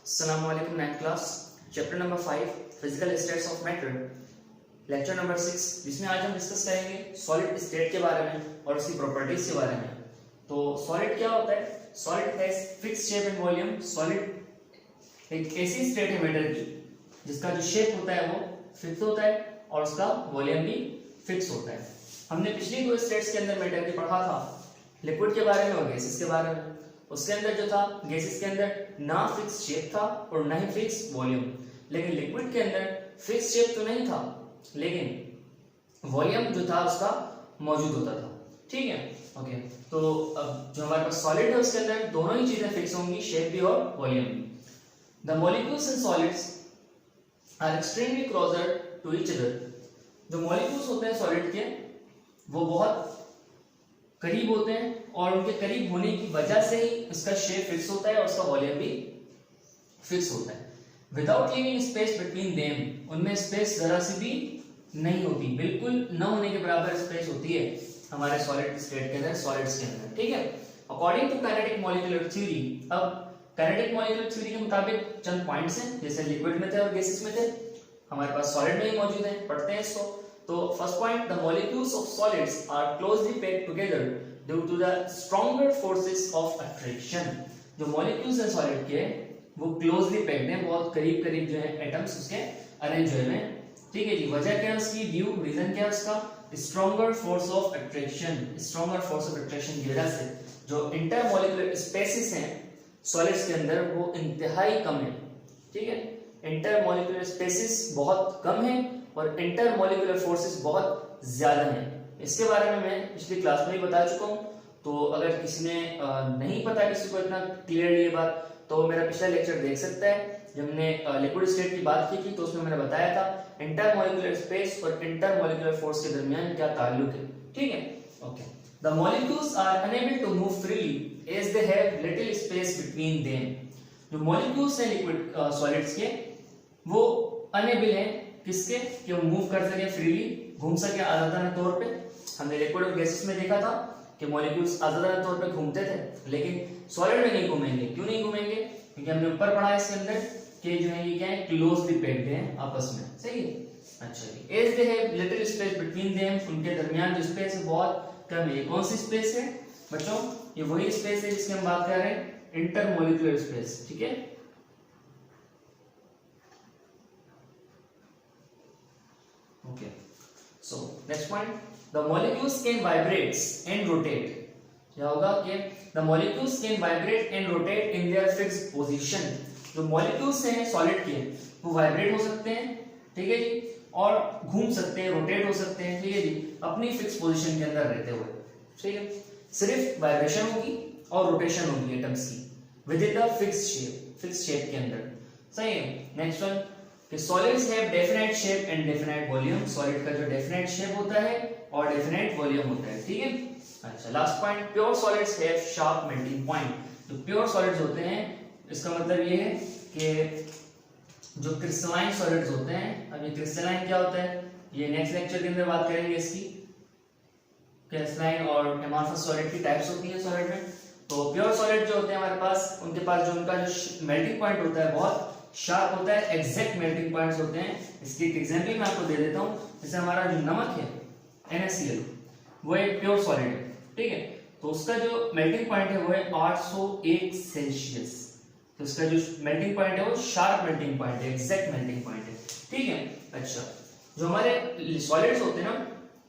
अस्सलामुअलैकुम 9th class chapter number 5 physical states of matter lecture number 6 जिसमें आज हम डिस्कस करेंगे सॉलिड स्टेट के बारे में और उसकी प्रॉपर्टीज के बारे में। तो सॉलिड क्या होता है? Solid has fixed shape and volume. Solid एक ऐसी स्टेट है मैटर की जिसका जो शेप होता है वो फिक्स होता है और उसका वॉल्यूम भी फिक्स होता है। हमने पिछली दो स्टेट्स के अंदर मैटर की पढ़ा था, लिक्विड के बारे में और गैसेस के बारे में। उसके अंदर जो था गैसेस के अंदर ना फिक्स शेप था और ना ही फिक्स वॉल्यूम, लेकिन लिक्विड के अंदर फिक्स शेप तो नहीं था लेकिन वॉल्यूम जो था उसका मौजूद होता था। ठीक है, ओके। तो अब जो हमारे पास सॉलिड है उसके अंदर दोनों ही चीजें फिक्स होंगी, शेप भी और वॉल्यूम भी। The molecules in solids are extremely closer to each other. जो मॉलिक्यूल्स होते हैं सॉलिड के वो बहुत करीब होते हैं और उनके करीब होने की वजह से ही उसका शेप फिक्स होता है और उसका वॉल्यूम भी फिक्स होता है। Without leaving space between them, उनमें स्पेस जरा सी भी नहीं होती, बिल्कुल न होने के बराबर स्पेस होती है हमारे सॉलिड स्टेट के अंदर, सॉलिड्स के अंदर। ठीक है, according to kinetic molecular theory. अब काइनेटिक मॉलिक्यूलर थ्योरी के मुताबिक चंद पॉइंट्स हैं, जैसे लिक्विड में थे और गैसेस में थे, हमारे पास सॉलिड में ही मौजूद है। पढ़ते हैं इसको। तो first point, the molecules of solids are closely packed together due to the stronger forces of attraction. जो मॉलिक्यूल्स हैं सॉलिड के वो क्लोजली पैक्ड हैं, बहुत करीब करीब जो है एटम्स उसके अरेंज हुए हैं। ठीक है जी, वजह क्या है उसकी? ड्यू, रीजन क्या है उसका? Stronger force of attraction. Stronger force of attraction की वजह से जो इंटरमॉलिक्यूलर स्पेसेस हैं सॉलिड्स के अंदर वो इंतहाई कम है। ठीक है, इंटरमॉलिक्यूलर स्पेसेस बहुत कम है और इंटरमॉलिक्यूलर फोर्सेस बहुत ज्यादा हैं। इसके बारे में मैं पिछली क्लास में ही बता चुका हूं, तो अगर किसी ने नहीं पता, किसी को इतना क्लियरली ये बात, तो मेरा पिछला लेक्चर देख सकता है। जब हमने लिक्विड स्टेट की बात की थी तो उसमें मैंने बताया था इंटरमॉलिक्यूलर स्पेस और इंटरमॉलिक्यूलर फोर्स के दरमियान क्या ताल्लुक है। ठीक है, okay. The molecules are unable to move freely as they have little space between them. जो मॉलिक्यूल्स हैं लिक्विड सॉलिड्स के वो अनेबल हैं किसके? कि वो मूव कर सके फ्रीली, घूम सके आजादाना तौर पे। हमने लिक्विड और गैसेस में देखा था कि मॉलिक्यूल्स आजादाना तौर पे घूमते थे, लेकिन सॉलिड में नहीं घूमेंगे। क्यों नहीं घूमेंगे? क्योंकि हमने ऊपर पढ़ा है इसके अंदर कि जो है ये क्या है, क्लोजली पैक्ड हैं आपस में। सही है, अच्छा जी। As they have little space between them, उनके दरमियान जो स्पेस है बहुत कम है। कौन सी स्पेस है बच्चों? ये वही स्पेस है जिसकी हम बात कर रहे हैं, इंटरमॉलिक्यूलर स्पेस। ठीक है, okay, so next point, the molecules can vibrate and rotate. क्या होगा कि the molecules can vibrate and rotate in their fixed position. जो molecules हैं सॉलिड के वो वाइब्रेट हो सकते हैं, ठीक है जी, और घूम सकते हैं, रोटेट हो सकते हैं, ठीक है जी, अपनी फिक्स पोजीशन के अंदर रहते हुए। ठीक है, सिर्फ वाइब्रेशन होगी और रोटेशन होगी एटम्स की with in the fix shape के अंदर। सही है। नेक्स्ट वन, कि solids have definite shape and definite volume. Solid का जो डेफिनेट शेप होता है और डेफिनेट वॉल्यूम होता है। ठीक है, अच्छा। Last point, pure solids have sharp melting point. जो प्योर सॉलिड्स होते हैं इसका मतलब ये है कि जो क्रिस्टलाइन सॉलिड्स होते हैं, अब ये क्रिस्टलाइन क्या होता है ये नेक्स्ट लेक्चर के अंदर बात करेंगे इसकी। क्रिस्टलाइन और एमॉर्फस सॉलिड की टाइप्स होती है सॉलिड में। तो प्योर सॉलिड जो होते हैं हमारे पास, उनके पास जो उनका जो मेल्टिंग पॉइंट होता है बहुत शार्प होता है, एग्जैक्ट मेल्टिंग पॉइंट्स होते हैं। इसकी एक एग्जांपल मैं आपको दे देता हूं। जैसे हमारा जो नमक है NaCl, वो एक प्योर सॉलिड है। ठीक है, तो उसका जो मेल्टिंग पॉइंट है वो है 801 सेल्सियस। तो उसका जो मेल्टिंग पॉइंट है वो शार्प मेल्टिंग पॉइंट है, एग्जैक्ट मेल्टिंग पॉइंट है। ठीक है, अच्छा। जो हमारे सॉलिड्स होते हैं ना,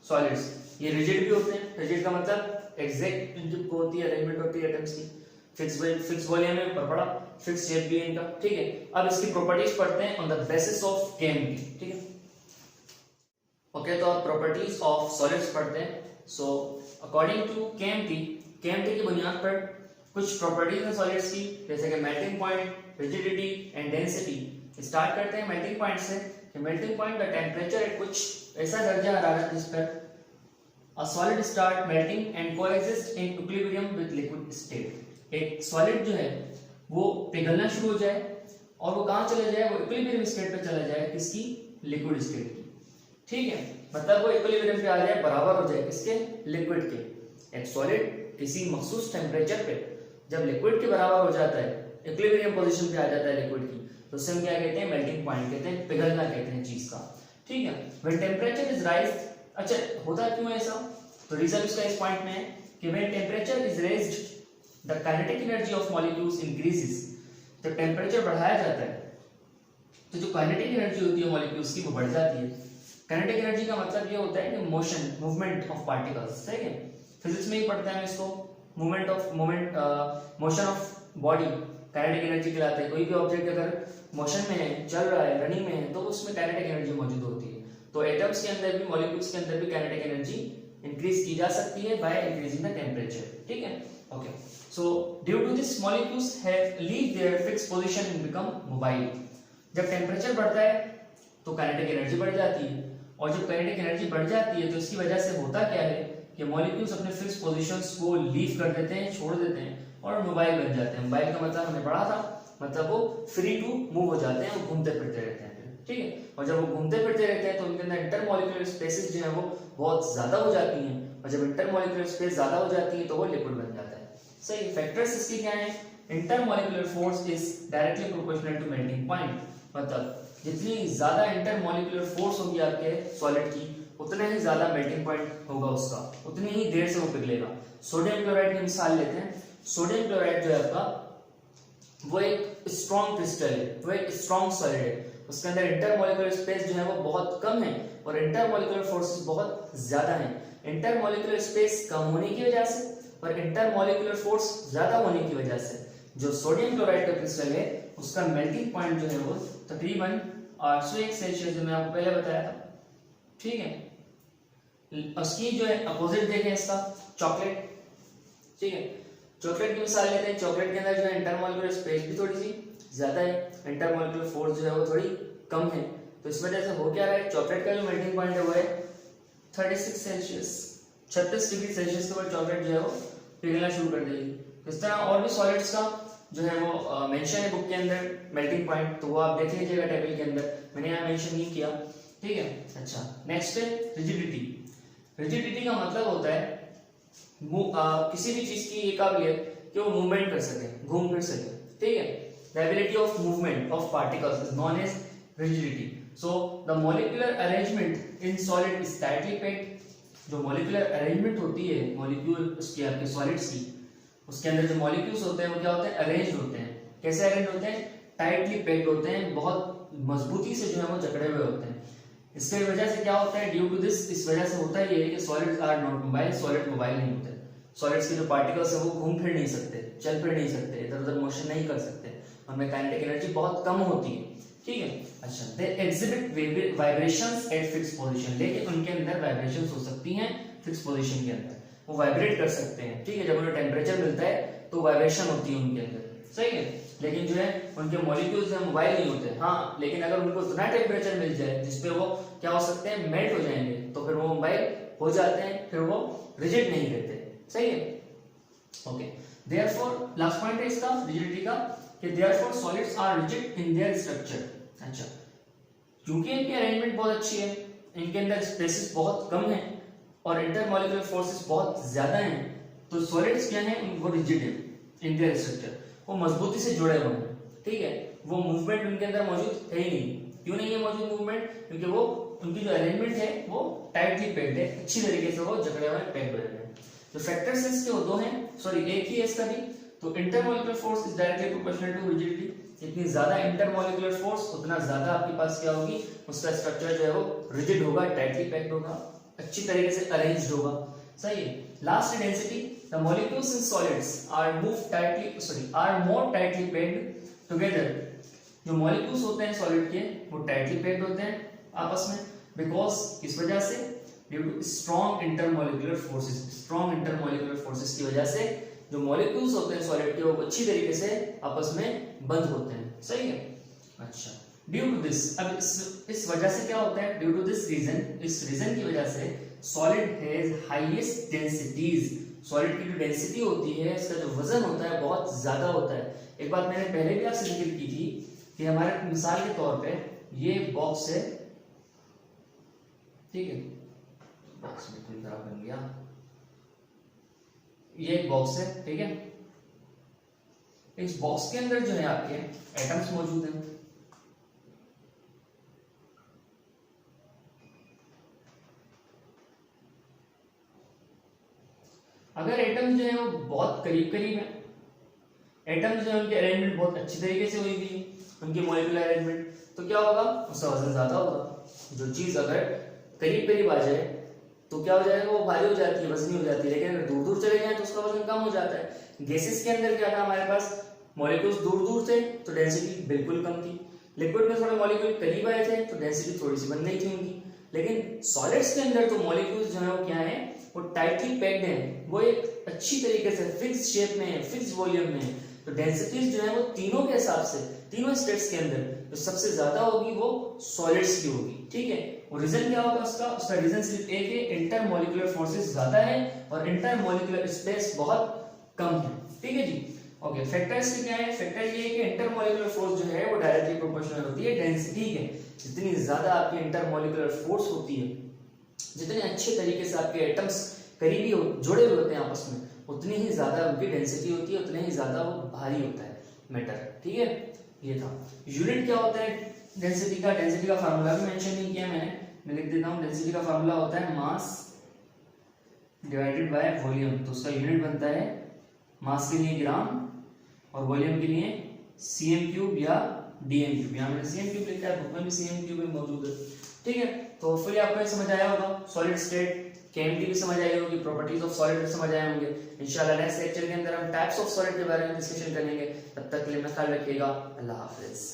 सॉलिड्स ये रिजिड भी होते हैं। रिजिड का मतलब एग्जैक्ट जो होती है, अरेंजमेंट होती है एटम्स की, फिक्स वॉल्यूम में ऊपर पड़ा, फिक्स शेप भी है इनका। ठीक है, अब इसकी प्रॉपर्टीज पढ़ते हैं on the basis of KMT. ठीक है, ओके। तो अब प्रॉपर्टीज ऑफ सॉलिड्स पढ़ते हैं। सो अकॉर्डिंग टू केएमटी की बुनियाद पर कुछ प्रॉपर्टीज हैं सॉलिड्स की, जैसे कि melting point, rigidity and density. Start करते हैं मेल्टिंग पॉइंट से। कि melting point the temperature at कुछ ऐसा दर्जा हरारत जिस पर a solid start melting and coexist in equilibrium with liquid state। एक सॉलिड जो है वो पिघलना शुरू हो जाए और वो कहां चले जाए? वो इक्विलिब्रियम स्टेट पे चला जाए, किसकी? लिक्विड स्टेट की। ठीक है, मतलब वो इक्विलिब्रियम पे आ जाए, बराबर हो जाए किसके? लिक्विड के। एक सॉलिड किसी मखसूस टेम्परेचर पे जब लिक्विड के बराबर हो जाता है, इक्विलिब्रियम पोजीशन पे आ जाता है लिक्विड की, तो उसे हम क्या कहते हैं, मेल्टिंग पॉइंट कहते हैं, पिघलना कहते हैं चीज का, ठीक है। व्हेन टेम्परेचर इज राइज, अच्छा होता क्यों है ऐसा, तो रीजन इसका इस पॉइंट में है कि when temperature is raised the kinetic energy of molecules increases, जब टेम्परेचर बढ़ाया जाता है तो जो काइनेटिक एनर्जी होती है मॉलिक्यूल्स की वो बढ़ जाती है। काइनेटिक एनर्जी का मतलब ये होता है कि मोशन, मूवमेंट ऑफ पार्टिकल्स, ठीक है, फिजिक्स में ही पढ़ते हैं इसको, motion of body kinetic energy कहलाता है। कोई भी ऑब्जेक्ट अगर मोशन में है, चल रहा है, रनिंग में है, तो उसमें काइनेटिक एनर्जी मौजूद होती है। तो एटम्स के अंदर भी, मॉलिक्यूल्स के अंदर भी काइनेटिक एनर्जी इंक्रीज की जा सकती है बाय इंक्रीजिंग द टेम्परेचर, ठीक है, okay. So due to this molecules have leave their fixed position and become mobile. जब टेम्परेचर बढ़ता है तो काइनेटिक एनर्जी बढ़ जाती है, और जब काइनेटिक एनर्जी बढ़ जाती है तो इसकी वजह से होता क्या है कि मॉलिक्यूल्स अपने फिक्स पोजीशंस को लीव कर देते हैं, छोड़ देते हैं और मोबाइल बन जाते हैं। मोबाइल का मतलब हमने पढ़ा था, मतलब वो फ्री टू मूव हो जाते हैं, वो घूमते फिरते रहते हैं, ठीक है। और जब वो घूमते फिरते रहते हैं तो उनके अंदर इंटरमॉलिक्यूलर स्पेसेस जो है वो बहुत ज्यादा हो जाती हैं, और जब इंटरमॉलिक्यूलर स्पेस ज्यादा हो जाती है तो वो लिक्विड बन जाता है। सही, फैक्टर्स इसके क्या है, intermolecular force is directly proportional to melting point, मतलब जितनी ज्यादा इंटरमॉलिक्यूलर फोर्स होगी आपके सॉलिड की, उतना ही ज्यादा मेल्टिंग पॉइंट होगा उसका, उतनी ही देर से वो पिघलेगा। सोडियम क्लोराइड की मिसाल लेते हैं। सोडियम क्लोराइड जो है आपका, वो एक स्ट्रॉन्ग क्रिस्टल है, वो एक स्ट्रॉन्ग सॉलिड है, उसके अंदर इंटरमॉलिक्यूलर स्पेस जो है वो बहुत कम है और इंटरमॉलिक्यूलर फोर्सेस बहुत ज्यादा है। इंटरमॉलिक्यूलर स्पेस कम होने की वजह से और इंटरमॉलिक्यूलर फोर्स ज्यादा होने की वजह से जो सोडियम क्लोराइड का क्रिस्टल है उसका मेल्टिंग पॉइंट जो है वो तकरीबन 801 सेल्सियस, जो मैं आपको पहले बताया था, ठीक है। उसकी जो है अपोजिट देखें इसका, चॉकलेट, ठीक है। चॉकलेट की मिसाल लेते हैं। चॉकलेट के अंदर जो है इंटरमॉलिक्यूलर स्पेस भी थोड़ी सी ज्यादा है, इंटरमॉलिक्यूलर फोर्स जो है वो थोड़ी कम है, तो इस वजह से हो क्या रहा है, चॉकलेट का जो मेल्टिंग पॉइंट है वो है 36 सेल्सियस, 36 डिग्री सेल्सियस के ऊपर चॉकलेट जो है वो पिघलना शुरू कर देगी। इस तरह और भी सॉलिड्स का जो है वो मेंशन है बुक के अंदर मेल्टिंग पॉइंट, तो वो आप देख लीजिएगा टेबल के अंदर, मैंने यहाँ मेंशन नहीं किया, ठीक है। अच्छा, नेक्स्ट है रिजिडिटी। रिजिडिटी का मतलब होता है किसी भी चीज की ये काबिलियत कि वो मूवमेंट कर सके, घूम फिर सके, ठीक है। The ability of movement of particles is known as rigidity. So the molecular arrangement in solid is tightly packed. जो मॉलिक्यूलर अरेंजमेंट होती है मॉलिक्यूल उसकी, आपके सॉलिड्स की, उसके अंदर जो मॉलिक्यूल्स होते हैं वो क्या होते हैं, अरेंज होते हैं। कैसे अरेंज होते हैं, टाइटली पैक्ड होते हैं, बहुत मजबूती से जो है वो जकड़े हुए होते हैं। इसके वजह से क्या होता है, ड्यू टू दिस, इस वजह से होता है ये कि solids are not mobile, solid mobile नहीं होते। सॉलिड्स के जो पार्टिकल्स है वो घूम फिर नहीं सकते, चल फिर नहीं सकते, इधर उधर मोशन नहीं कर सकते, उनमें काइनेटिक एनर्जी बहुत कम होती है, ठीक है। अच्छा, they exhibit vibrations eight fix position, लेकिन उनके अंदर वाइब्रेशंस हो सकती हैं फिक्स पोजीशन के अंदर, वो वाइब्रेट कर सकते हैं, ठीक है। जब उन्हें टेम्परेचर मिलता है तो वाइब्रेशन होती है उनके अंदर, सही है। लेकिन जो है उनके मॉलिक्यूल्स हैं मोबाइल नहीं होते, हाँ, लेकिन अगर उनको उतना टेम्परेचर मिल जाए जिसपे वो क्या हो सकते हैं, मेल्ट हो जाएंगे, तो फिर वो मोबाइल हो जाते हैं, फिर वो रिजिड नहीं रहते, सही है, ओके। देयरफॉर लास्ट पॉइंट है इसका रिजिडिटी का कि therefore solids are rigid in their structure. अच्छा, क्योंकि इनकी अरेंजमेंट बहुत अच्छी है, इनके अंदर स्पेसेस बहुत कम है और इंटरमॉलिक्यूलर फोर्सेस बहुत ज्यादा हैं, तो सॉलिड्स क्या हैं, वो रिजिड है इन देयर स्ट्रक्चर, वो मजबूती से जुड़े हुए हैं, ठीक है। वो मूवमेंट उनके अंदर मौजूद है ही नहीं। क्यों नहीं है मौजूद मूवमेंट, क्योंकि वो उनकी जो अरेंजमेंट है वो टाइटली पैक्ड है, अच्छी तरीके से वो जकड़े हुए हैं, पैक्ड हुए हैं। तो फैक्टर्स इसके दो हैं, सॉरी एक ही है इसका भी। तो intermolecular force is directly proportional to rigidity, जितनी ज्यादा इंटरमॉलिक्यूलर फोर्स उतना ज्यादा आपके पास क्या होगी, उसका स्ट्रक्चर जो है वो रिजिड होगा, टाइटली पैक्ड होगा, अच्छी तरीके से अरेंज्ड होगा, सही है। Last density, the molecules in solids are more tightly packed together. जो मॉलिक्यूल्स होते हैं सॉलिड के वो टाइटली पैक्ड होते हैं आपस में, बिकॉज इस वजह से due to strong intermolecular forces, strong intermolecular forces की वजह से जो मॉलिक्यूल्स होते हैं सॉलिड के वो अच्छी तरीके से आपस में बंद होते हैं, सही है। अच्छा, ड्यू टू दिस, अब इस वजह से क्या होता है, ड्यू टू दिस रीजन, इस रीजन की वजह से solid has highest densities. Solid की जो डेंसिटी होती है, इसका जो वजन होता है बहुत ज्यादा होता है। एक बात मैंने पहले भी आपसे जिक्र की थी कि हमारे मिसाल के तौर पे ये बॉक्स है, ठीक है, बॉक्स बिल्कुल खराब बन गया, ये एक बॉक्स है, ठीक है, इस बॉक्स के अंदर जो है आपके एटम्स मौजूद हैं। अगर एटम्स जो है वो बहुत करीब करीब है, एटम्स जो है उनकी अरेंजमेंट बहुत अच्छी तरीके से हुई हुई है, उनकी मॉलिक्यूलर अरेंजमेंट, तो क्या होगा, उसका वजन ज्यादा होगा। जो चीज अगर करीब करीब आ जाए तो क्या हो जाएगा, वो भारी हो जाती है, वजनी हो जाती है। लेकिन अगर दूर दूर चले जाए तो उसका वजन कम हो जाता है। गैसेस के अंदर क्या था, हमारे पास मॉलिक्यूल्स दूर दूर थे तो डेंसिटी बिल्कुल कम थी। लिक्विड में थोड़े मॉलिक्यूल करीब आए थे तो डेंसिटी थोड़ी सी बन गई थी उनकी। लेकिन सॉलिड्स के अंदर तो मॉलिक्यूल्स जो है वो क्या है, वो टाइटली पैक्ड हैं, वो एक अच्छी तरीके से फिक्स शेप में है, फिक्स वॉल्यूम में है। तो डेंसिटीज जो है वो तीनों के हिसाब से, तीनों स्टेट्स के अंदर जो सबसे ज्यादा होगी वो सॉलिड्स की होगी। ठीक है, और रीजन क्या होगा उसका रीजन सिर्फ एक है, इंटरमॉलिक्यूलर फोर्सेस ज्यादा है और इंटरमॉलिक्यूलर स्पेस बहुत कम है। ठीक है जी, ओके। फैक्टर्स क्या है, फैक्टर ये है कि इंटरमॉलिक्यूलर फोर्स जो है वो डायरेक्टली प्रोपोर्शनल होती है डेंसिटी के। जितनी ज्यादा आपकी इंटरमॉलिक्यूलर फोर्स होती है, जितने अच्छे तरीके से आपके एटम्स करीबी जुड़े हुए होते हैं आपस में, उतनी ही ज्यादा उनकी डेंसिटी होती है, उतने ही ज्यादा वो भारी होता है मैटर। ठीक है, ये था। यूनिट क्या होता है डेंसिटी का, डेंसिटी का फार्मूला भी मेंशन नहीं किया मैंने, मैं लिख देता हूँ। डेंसिटी का फार्मूला होता है मास डिवाइडेड बाय वॉल्यूम। तो उसका यूनिट बनता है मास के लिए ग्राम और वॉल्यूम के लिए सीएम क्यूब या डीएम क्यूब। यहाँ मैंने सीएम क्यूब लिखा है, बुक में भी सीएम क्यूब मौजूद है। ठीक है, तो होपफुली आपको ये समझ आया होगा। सॉलिड स्टेट केमिस्ट्री भी समझ आई होगी, प्रॉपर्टीज ऑफ सॉलिड भी समझ आए होंगे। इंशाल्लाह नेक्स्ट लेक्चर के अंदर हम टाइप्स ऑफ सॉलिड के बारे में डिस्कशन करेंगे। तब तक के लिए मैं ख्याल रखिएगा। अल्लाह हाफिज।